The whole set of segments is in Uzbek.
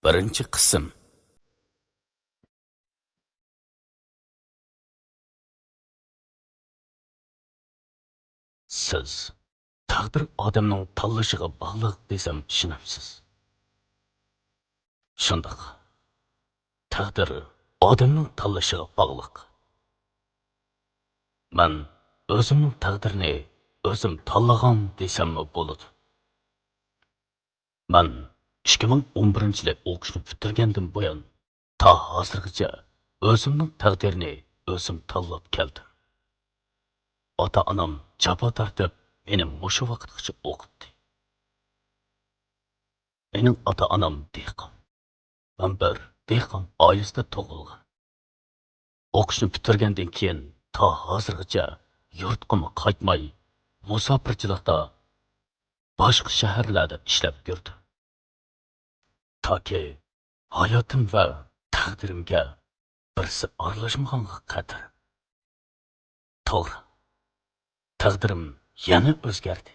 Birinchi qism. Siz taqdir odamning tanlashiga bog'liq desam tushunamsiz. Shundoq. Taqdir odamning tanlashiga bog'liq. Men o'zimning taqdirini o'zim tanlagan desammi bo'ladi. Men 2011-yil o'qishni bitirgandan buyon ta hozirgacha o'zimning taqdirini o'zim tanlab keldim. Ota-onam jafo tortib meni mushu vaqtgacha o'qitdi. Mening ota-onam dehqon. Men bir dehqon oilasida tug'ilgan. O'qishni bitirgandan keyin ta hozirgacha yurtqimga qaytmay, musofirchilikda boshqa shaharlarda ishlab yurdim. Toki hayotim va taqdirimga birsi aralashmaganiga qadar. To'g'ri. Taqdirim yana o'zgardi.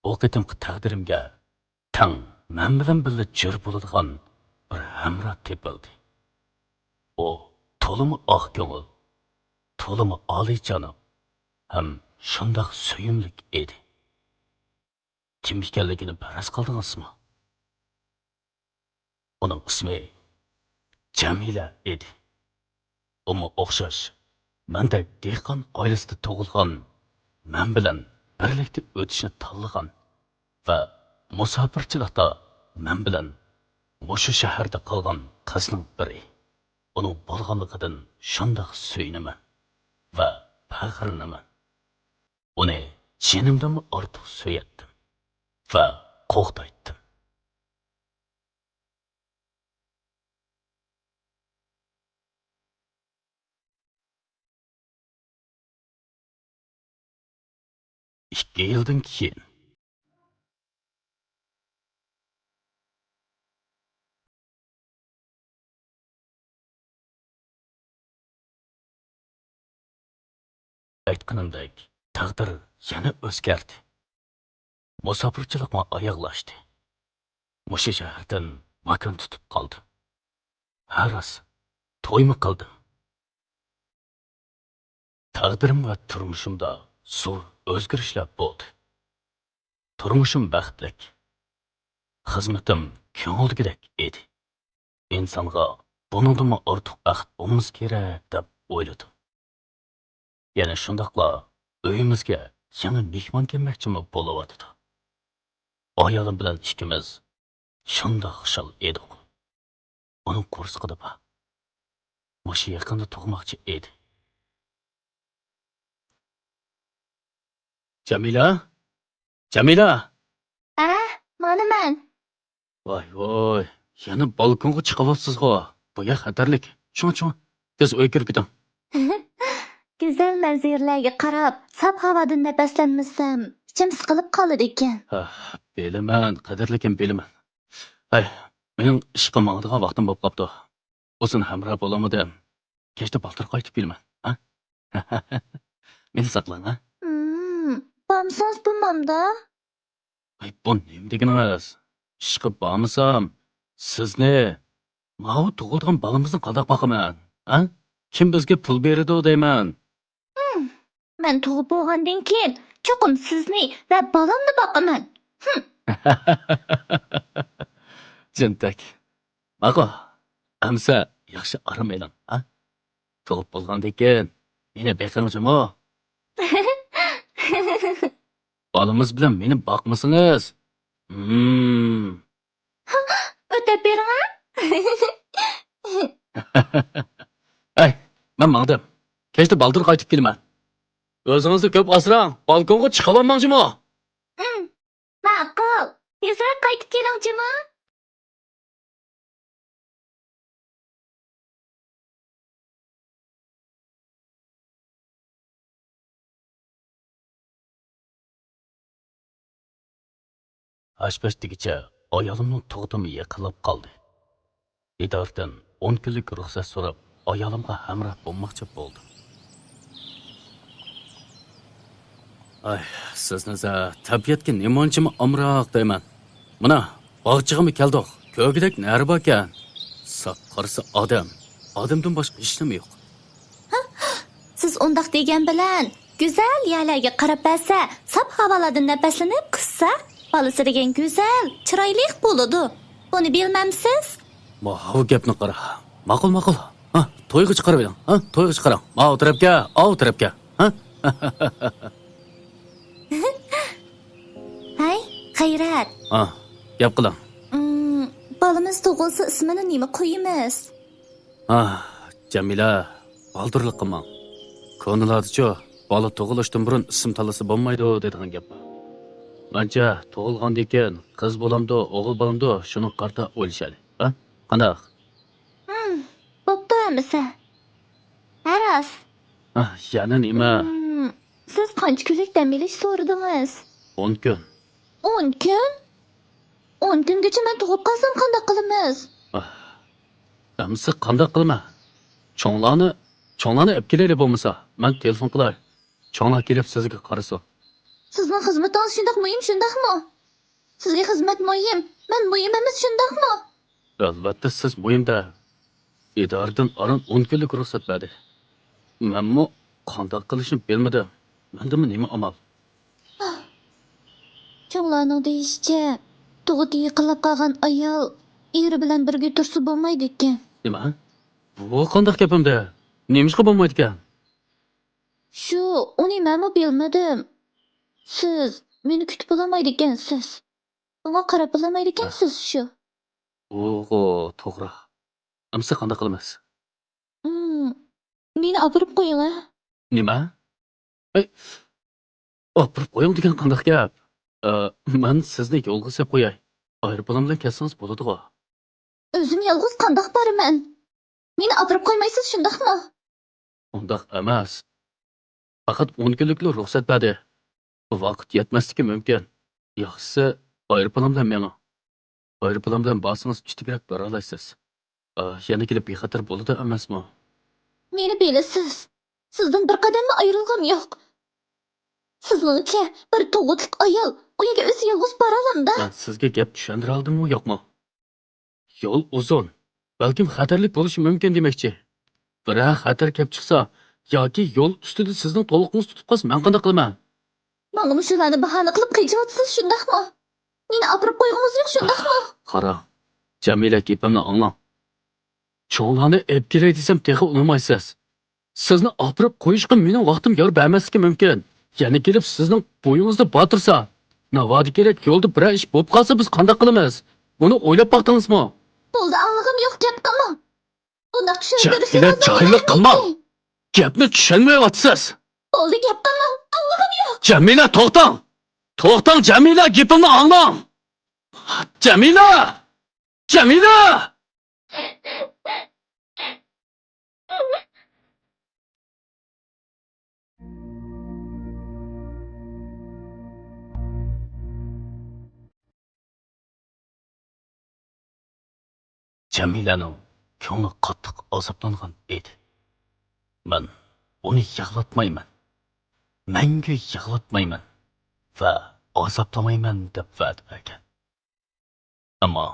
O qitimqi taqdirimga tang men bilan birga jur bo'ladigan bir hamroh tepildi. O to'limi oq ko'ngil, to'limi oliyjanob, ham shundoq suyimlik edi. Kim ekanligini faraz qildingizmi? Uning ismi Jamila edi. Umi o'xshash, mendek dehqon oilasida tug'ilgan, men bilan birlikda o'tishni tanlagan va musofirchilikda men bilan mushu shaharda qolgan qizning biri. Uning bo'lganligidan shundoq suyunaman va faxrlanaman. Uni jinimdan ortiq suyatdim va qo'g'daytdim. İki yıldan keyin aytganimdek taqdir yana o'zgardi. Musofirchilikma oyoqlashdi. Mushu shahardan makon tutib qoldim. Haras to'ymi qildim. Taqdirim va turmushimda zo'r o'zgarishlar bo'ldi. Turmushim baxtlik. Xizmatim ko'ngildagidek edi. İnsonga buningdan ortiq baxt bo'lmasa kerak deb o'yladim. Yana shundoqla uyimizga yana mehmon kelmoqchimi bo'layotdi. Ayolim bilan ikkimiz shundoq xushal edik. Uning qursqida bor. Mushu yaqinda tug'moqchi edi. Jamila? Jamila! Manaman. Voy, yana balkonga chiqyapsiz-ku. Bu yer xatarlik. Shun, tez uyga kirib keting. Go'zal manzaralarga qarab, saf havoda nafaslanmasam, ichim siqilib qoladi ekan. Bilaman, qadrlikim bilaman. Ay, mening ishga mangdigan vaqtim bo'lib qopti. O'zin hamroh bo'lamadim. Kechda baltir qaytib kelaman, ha? Meni saqlang, ha? Bormisiz bilmamda. Ay, bu nima deganingiz? Ishga bormasam, sizni ma'u tug'ilgan bolamizni qaldaq boqaman, ha? Kim bizga pul beradi deyman. Men tug'ib bo'lgandan keyin cho'qim sizni va bolamni boqaman. Jintak. Maqa, amsa yaxshi aramaylan, ha? Tug'ib bo'lgandan keyin meni beqingizmi? Bolamiz bilan meni boqmasangiz. O'tab bering. Ay, men mangdim. Kechda baldir qaytib kelaman. O'zingizni ko'p asrang, balkonga chiqolmaymanmi? Ma'qul. Tezroq qaytib kelingchimi? Hashpashtigacha ayolimning tug'dimi yiqilib qoldi. Idordan 10 kunlik ruxsat so'rab, ayolimga hamroh bo'lmoqchi bo'ldim. Ay, sizni tabiatga nemonchimi amroq deyman. Mana, bog'chig'imga keldik. ko'kidek nari bor ekan. Sap qarasa odam. Odamdan boshqa hech nima yo'q. Siz undaq degan bilan go'zal yerlarga qarab bersa, sap havolarda nafaslanib qissa, bolasi degan go'zal, chiroyli bo'ladi. Buni bilmamsiz? Bu gapni qara. Ma'qul. Ha, to'yga chiqarib eding. Ha, to'yga chiqaring. Mau tarafga. Ha? Hay, Xayrat. Ha, gap qiling. Bolamiz tug'ilsa ismini nima qo'yamiz? Ha, Jamila, baldirlik qilmang. Ko'niladicha, bola tug'ilishdan burun ism tanlasa bo'lmaydi degan gap. Mancha tug'ilgandan keyin qiz bo'lamdi, o'g'il bo'lamdi, shuni qarta o'ylashadi. Ha? Qanday? Bo'pti amisa. Aras. Ha, yana nima? Siz qancha kunlik dam olish so'radingiz? 10 kun. 10 kun? 10 kungacha men tug'ib qolsam qanday qilamiz? Amsi qanday qilma? Cho'nglarni olib kelaylik bo'lmasa, men telefon qilay. Cho'nglar kelib sizga qarasin. Sizning xizmatingiz shundoq muhim, shundaqmi? Sizga xizmat muhim, men muhim emas, shundaqmi? Albatta siz muhimda. Idoradan aron 10 kunlik ruxsat berdi. Menmi qanday qilishni bilmadim. Mendimi nima amal? Cho'nglarning deyishicha, tug'uti yiqilib qolgan ayol eri bilan birga tursa bo'lmaydi ekan. Nima? Bu qanday gapimda? Nemishqa bo'lmaydi ekan? Shu, uni menmi bilmadim. Siz meni kutib olamaydi ekansiz. Unga qarab olamaydi ekansiz shu. O'g'o, to'g'ri. Amsa qanday qilamiz? Meni olib qo'ying, a? Nima? Opirib qo'ying degan qanday gap? Men sizni yo'lga qo'yib qo'yay. Aeroplan bilan kelsangiz bo'ladi-ku. O'zim yolg'iz qandoq boraman? Meni olib qo'ymaysiz, shundaqmi? Undaq emas. Faqat 10 kunlik ruxsat berdi. Vaqt yetmasligi mumkin. Yaxshisi, aeroplan bilan mening. Aeroplan bilan borsangiz ustiga bora olasiz. Yana kelib bexatar bo'ladi emasmi? Meni bilasiz. Sizdan bir qadammi ayrilg'im yo'q. Sizningcha bir tug'utlik ayol u yerga o'zi yolg'iz bora olamda. Men sizga gap tushuntira oldimmi, yo'qmi? Yo'l uzun. Balkim xatarli bo'lishi mumkin demoqchi. Biroq xatar kelib chiqsa yoki yo'l ustida sizning to'liqingiz tutib qolsa, men qanday qilaman? Menga shularni bahona qilib qilyapsiz, shundaqmi? Meni olib qo'ygingiz yo'q, shundaqmi? Qara, Jamila gapimni anglang. Cho'nglarni olib kelay desam, texi unamaysiz. Sizni olib qo'yishga mening vaqtim yor bermasligi mumkin. Yana kelib sizning bo'yingizni botirsa, navodi kerak yo'lda bir ish bo'lib qolsa, biz qanday qilamiz? Buni o'ylab baqdingizmi? Bo'ldi, anlig'im yo'q, gap qilmang. Undaq tushuntirishni Jamila, jahillik qilmang. Gapni tushunmayapsiz. Bo'ldi, gap qilmang. Anlig'im yo'q. Jamila, to'xtang. To'xtang, Jamila, gapimni anglang. Jamila! Jamila! Jamilaning ko'ngli qattiq azoblangan edi. Men uni yig'latmayman. Mangu yig'latmayman va azoblamayman deb va'da bergan. Ammo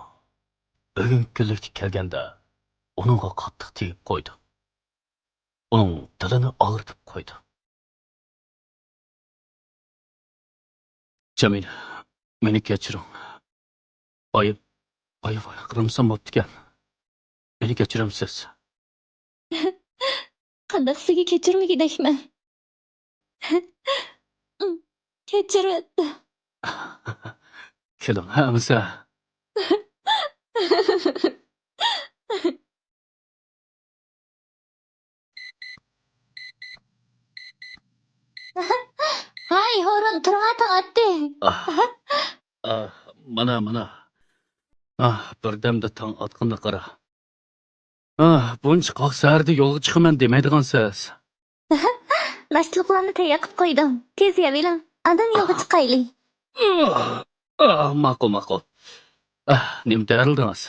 bugun kunlikka kelganda uningga qattiq tegib qo'ydi. Uning dilini og'ritib qo'ydi. Jamila, meni kechiring. Oyib qirimsam bo'pti ekan. Meni kechiramsiz. Qanday sizga kechirmagidakman? Kechirdi. Keling, hamsa. Hay, ho'ran turgan taqatdi. Mana. Birdamda tong otqanda qara. Buncha qoqsarda yo'lga chiqaman demaydigansiz. Mashruqlarni tayyor qilib qo'ydim. Tez yeviling. Andan yo'lga chiqaylik. Ma'qul. Nima tayyorladingiz?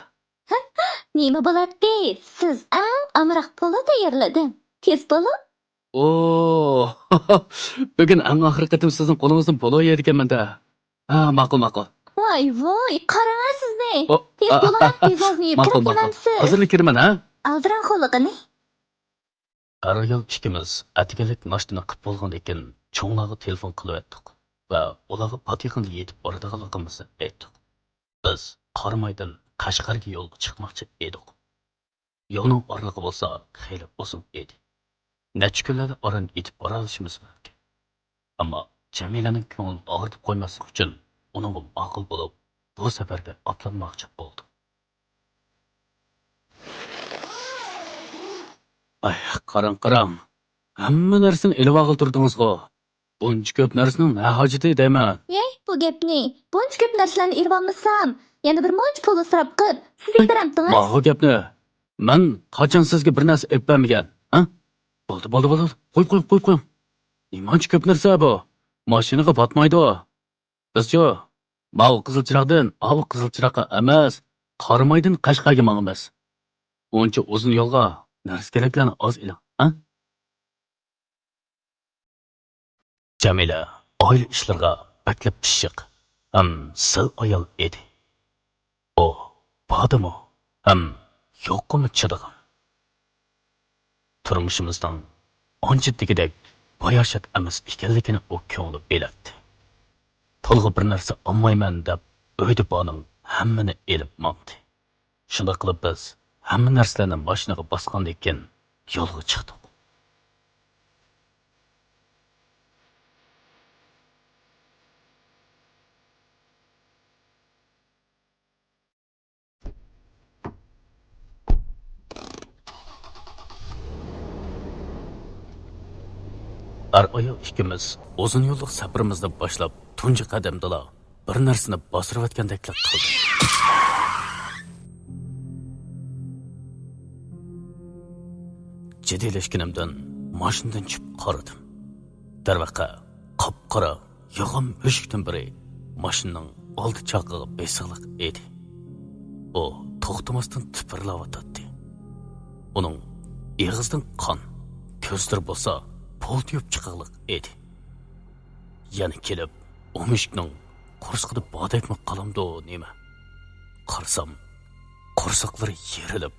Nima bo'ladi? Siz amroq polo tayyorladim. Tez bo'ling. Bugun eng oxirgi qatim sizning qo'lingizdan polo yeydiganman-da. Ma'qul. Voy, qarang sizni. O, Tez bo'lib, tezovni yeb kirib kelmamsiz. Hozirlik kiraman, ha? Aldiran xulqini. Arayol ikkimiz atigalik nashtini qilib bo'lgan ekan, cho'nglarga telefon qilib etdik va ularga patiqini yetib boradiganligimizni aytdik. Biz Qarimaydan Qashqarga yo'lga chiqmoqchi edik. Yo'lning orlig'i bo'lsa, xeyli uzun edi. Necha kunlarda oran yetib bora olishimiz mumkin. Ammo Jamilaning ko'nglini og'ritib qo'ymaslik uchun uning ma'qul bo'lib, bu safarga otlanmoqchi bo'ldi. Ay, qarang. Hamma narsani elib og'iltirdingiz-ku. Buncha ko'p narsaning na hojati deyman. Bu gapni, buncha ko'p narsalarni ilib olmasam, yana bir muncha pul isrof qilib, sizga beramdingiz. Bu gapni men qachon sizga bir narsa aytib bermagan, ha? Bo'ldi. Qo'y. Nimancha ko'p narsa bu? Mashinaga botmaydi. Biz-ku, bu Qizilchiroqdan, Qizilchiroqqa emas, Qarimaydan Qashqarga mangamiz. Uncha uzun yo'lga narsa keraklarni oz iling, ha? Jamila oila ishlariga baklab pishiq, sil ayol edi. O, bodimi, yo'qmi chidig'im. Turmushimizdan oncha degidek boyashat emas ekanligini u ko'ngli biladi. Pulga bir narsa olmayman deb uyda bonim hammani elib mangdi. Shunday qilib biz hamma narsalarni mashinaga bosgandan keyin yo'lga chiqdik. Ayol ikkimiz uzun yo'llik safarimizni boshlab tunji qadamdala bir narsani bosirayotgandek qildi. Jiddiylashganimdan mashinadan tushib qaradim. Darvaqa qop-qora yo'g'on mushukdan biri mashinaning oldi choqiga besiqliq edi. U to'xtamasdan tipirlayotdi. Uning og'zidan qon, ko'zlari bo'lsa pol tiyib chiqaqliq edi. Yana kelib, o mushukning qo'rsqida bodakmi qalamdi nima? Qarsam, qo'rsaqlari yerilib,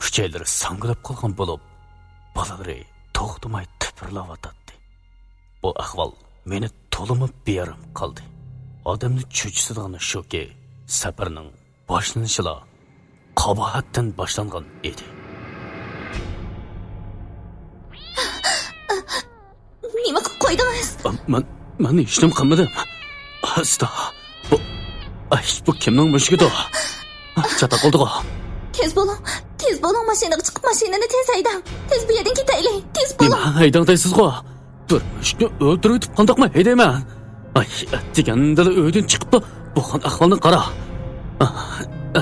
uchaylari sangilib qolgan bo'lib, bolalari to'xtamay tipirlayotdi. Bu ahvol meni to'limi beyarim qildi. Odamni cho'chisigani shuki, safarning boshlanishila qabohatdan boshlangan edi. Nima qilib qo'ydingiz? Men hech nima qilmadim. Asta. Bu kimning mushugidir? Chata qoldi-ku. Tez bo'ling, mashinaga chiqib mashinani tez haydang. Tez bu yerdan ketaylik. Tez bo'ling. Nima haydang deysiz-ku? Bir mushukni o'ldirib qandaqmi haydayman? Degandala uydan chiqibdi. Bu ahvolni qara.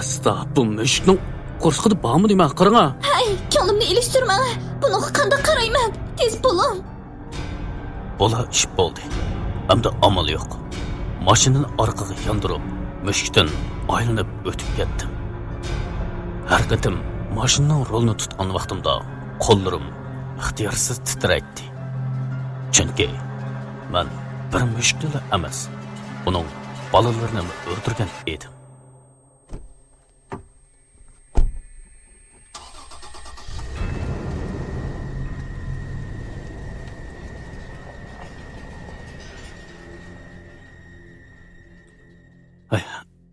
Asta, bu mushukning qo'rsqida bormi deyman, qarang. Ko'nglimni ilishtirmang. Buni qanday qarayman? Tez bo'ling. Bola ish bo'ldi. Hamda amal yo'q. Mashinani orqaga yondirib, mushukdan aylanib o'tib ketdim. Har qatim mashinaning rolini tutgan vaqtimda qo'llarim ixtiyorsiz titraydi. Chunki men bir mushukni emas, uning bolalarini o'ldirgan edim.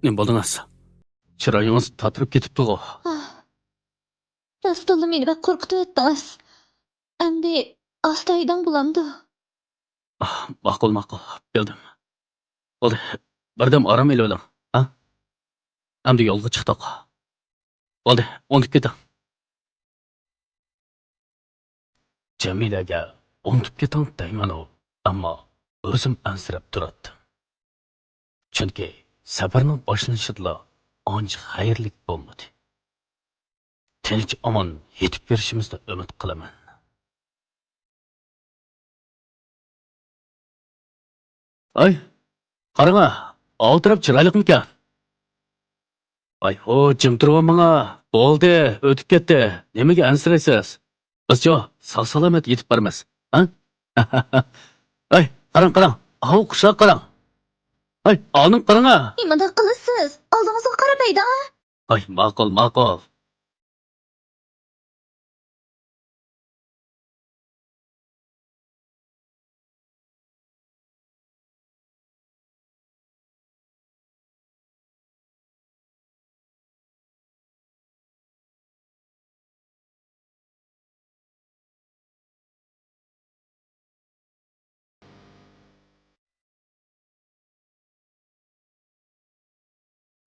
Nima bo'ldingiz? Chiroyingiz tatirib ketibdi-ku. Rasululloh meni bak qo'rqitib o'tdingiz. Endi ostaydan bulamdi. Ma'qul, bildim. Bo'ldi, birdam orom elib oling, ha? Endi yo'lga chiqdik. Bo'ldi, unutib keting. Jamilaga unutib keting deyman-u, ammo o'zim ansirab turardim. Chunki safarning boshlanishida ancha xayrlik bo'lmadi. Tinch omon yetib berishimizni umid qilaman. Qarang, o'tirib chiroyliqmikan? Jim turib menga. Bo'ldi, o'tib ketdi. Nimaga ansiraysiz? Biz-ku sog'-salomat yetib boramiz, ha? Qarang. Qushaq qarang. Ay, alnım qırına. Nimada qilasiz? Oldingizga qaramaydi. Ay, ma'qul, ma'qul.